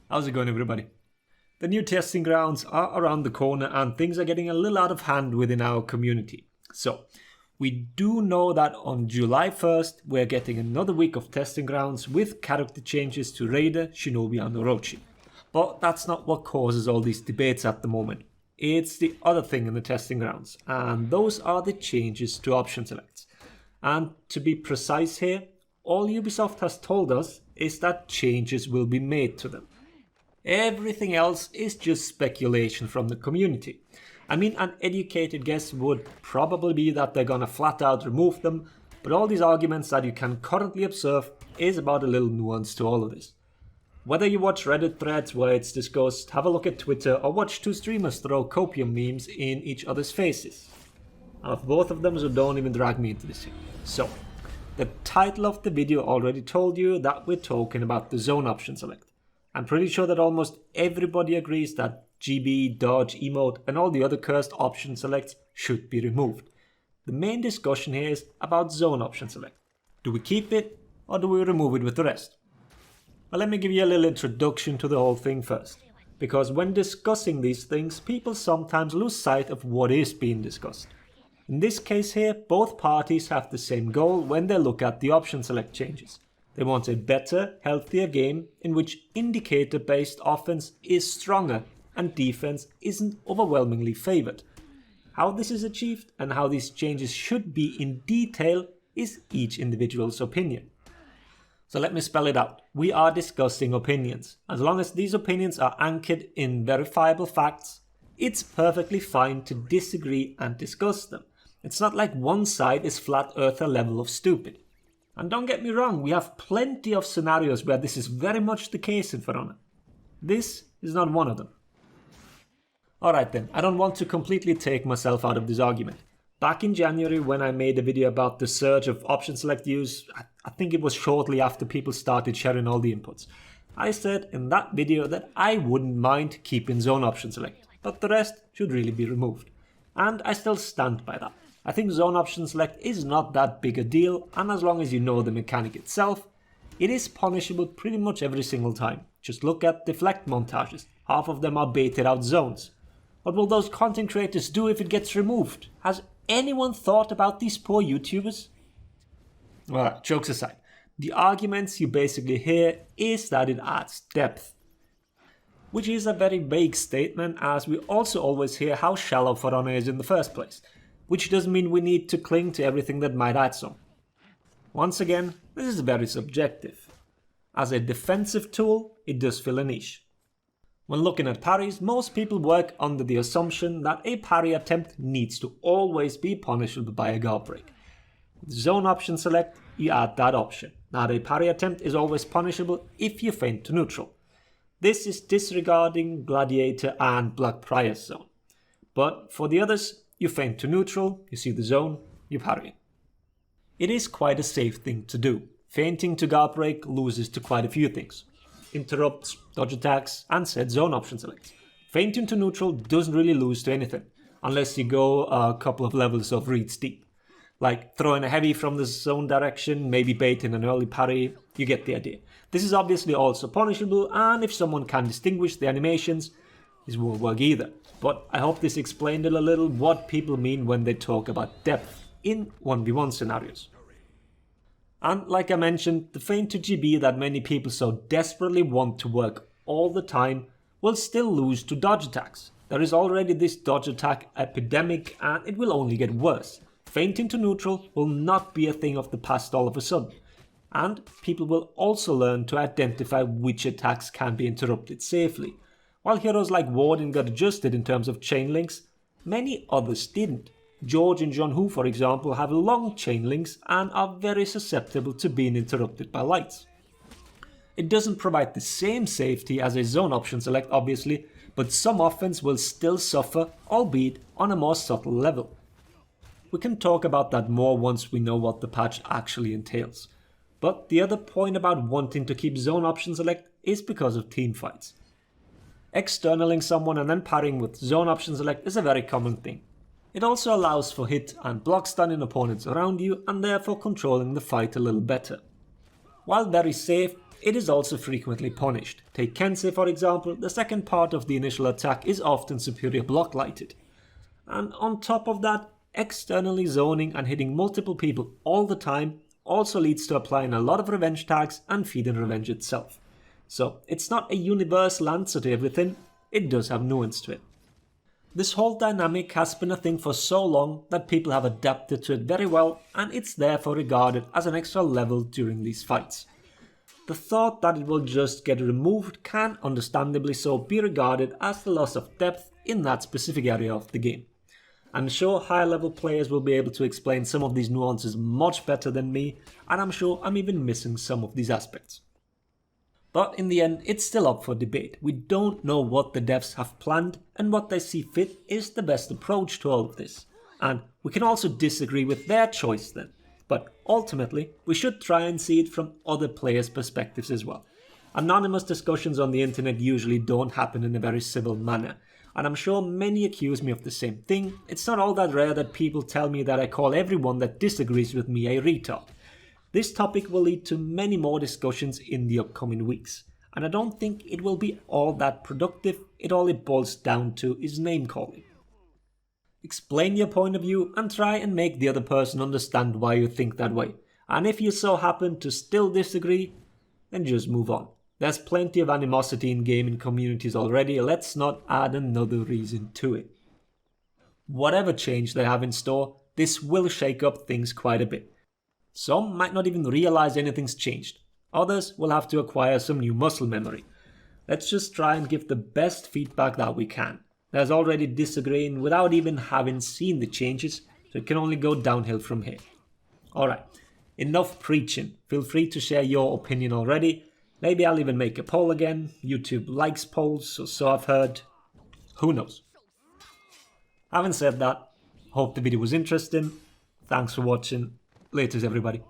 How's it going, everybody? The new testing grounds are around the corner and things are getting a little out of hand within our community. So, we do know that on July 1st, we're getting another week of testing grounds with character changes to Raider, Shinobi and Orochi. But that's not what causes all these debates at the moment. It's the other thing in the testing grounds, and those are the changes to option selects. And to be precise here, all Ubisoft has told us is that changes will be made to them. Everything else is just speculation from the community. I mean, an educated guess would probably be that they're gonna flat out remove them, but all these arguments that you can currently observe is about a little nuance to all of this. Whether you watch Reddit threads where it's discussed, have a look at Twitter, or watch two streamers throw copium memes in each other's faces. And of both of them, so don't even drag me into this here. So, the title of the video already told you that we're talking about the zone option select. I'm pretty sure that almost everybody agrees that GB, dodge, emote and all the other cursed option selects should be removed. The main discussion here is about zone option select. Do we keep it or do we remove it with the rest? Well, let me give you a little introduction to the whole thing first. Because when discussing these things, people sometimes lose sight of what is being discussed. In this case here, both parties have the same goal when they look at the option select changes. They want a better, healthier game in which indicator-based offense is stronger and defense isn't overwhelmingly favored. How this is achieved and how these changes should be in detail is each individual's opinion. So let me spell it out. We are discussing opinions. As long as these opinions are anchored in verifiable facts, it's perfectly fine to disagree and discuss them. It's not like one side is flat earther level of stupid. And don't get me wrong, we have plenty of scenarios where this is very much the case in For Honor. This is not one of them. Alright then, I don't want to completely take myself out of this argument. Back in January when I made a video about the surge of option select use, I think it was shortly after people started sharing all the inputs. I said in that video that I wouldn't mind keeping zone option select, but the rest should really be removed. And I still stand by that. I think zone option select is not that big a deal, and as long as you know the mechanic itself, it is punishable pretty much every single time. Just look at deflect montages, half of them are baited out zones. What will those content creators do if it gets removed? Has anyone thought about these poor YouTubers? Well, jokes aside, the arguments you basically hear is that it adds depth. Which is a very vague statement, as we also always hear how shallow For Honor is in the first place. Which doesn't mean we need to cling to everything that might add some. Once again, this is very subjective. As a defensive tool, it does fill a niche. When looking at parries, most people work under the assumption that a parry attempt needs to always be punishable by a guard break. With zone option select, you add that option. Now a parry attempt is always punishable if you feint to neutral. This is disregarding Gladiator and Black Prior's zone. But for the others, you feint to neutral, you see the zone, you parry. It is quite a safe thing to do. Feinting to guard break loses to quite a few things. Interrupts, dodge attacks, and said zone option selects. Feinting to neutral doesn't really lose to anything, unless you go a couple of levels of reads deep. Like throwing a heavy from the zone direction, maybe baiting an early parry, you get the idea. This is obviously also punishable, and if someone can distinguish the animations, this won't work either. But I hope this explained a little what people mean when they talk about depth in 1v1 scenarios. And like I mentioned, the feint to GB that many people so desperately want to work all the time will still lose to dodge attacks. There is already this dodge attack epidemic and it will only get worse. Feinting to neutral will not be a thing of the past all of a sudden. And people will also learn to identify which attacks can be interrupted safely. While heroes like Warden got adjusted in terms of chain links, many others didn't. George and John Who, for example, have long chain links and are very susceptible to being interrupted by lights. It doesn't provide the same safety as a zone option select obviously, but some offense will still suffer, albeit on a more subtle level. We can talk about that more once we know what the patch actually entails. But the other point about wanting to keep zone option select is because of teamfights. Externaling someone and then parrying with zone option select is a very common thing. It also allows for hit and block stunning opponents around you and therefore controlling the fight a little better. While very safe, it is also frequently punished. Take Kensei for example, the second part of the initial attack is often superior block lighted. And on top of that, externally zoning and hitting multiple people all the time also leads to applying a lot of revenge tags and feeding revenge itself. So it's not a universal answer to everything, it does have nuance to it. This whole dynamic has been a thing for so long that people have adapted to it very well, and it's therefore regarded as an extra level during these fights. The thought that it will just get removed can understandably so be regarded as the loss of depth in that specific area of the game. I'm sure higher level players will be able to explain some of these nuances much better than me, and I'm sure I'm even missing some of these aspects. But in the end, it's still up for debate. We don't know what the devs have planned, and what they see fit is the best approach to all of this. And we can also disagree with their choice then. But ultimately, we should try and see it from other players' perspectives as well. Anonymous discussions on the internet usually don't happen in a very civil manner, and I'm sure many accuse me of the same thing. It's not all that rare that people tell me that I call everyone that disagrees with me a retard. This topic will lead to many more discussions in the upcoming weeks, and I don't think it will be all that productive. All it boils down to is name calling. Explain your point of view and try and make the other person understand why you think that way. And if you so happen to still disagree, then just move on. There's plenty of animosity in gaming communities already, let's not add another reason to it. Whatever change they have in store, this will shake up things quite a bit. Some might not even realize anything's changed. Others will have to acquire some new muscle memory. Let's just try and give the best feedback that we can. There's already disagreeing without even having seen the changes, so it can only go downhill from here. Alright, enough preaching. Feel free to share your opinion already. Maybe I'll even make a poll again. YouTube likes polls, or so I've heard. Who knows? Having said that, hope the video was interesting. Thanks for watching. Laters everybody.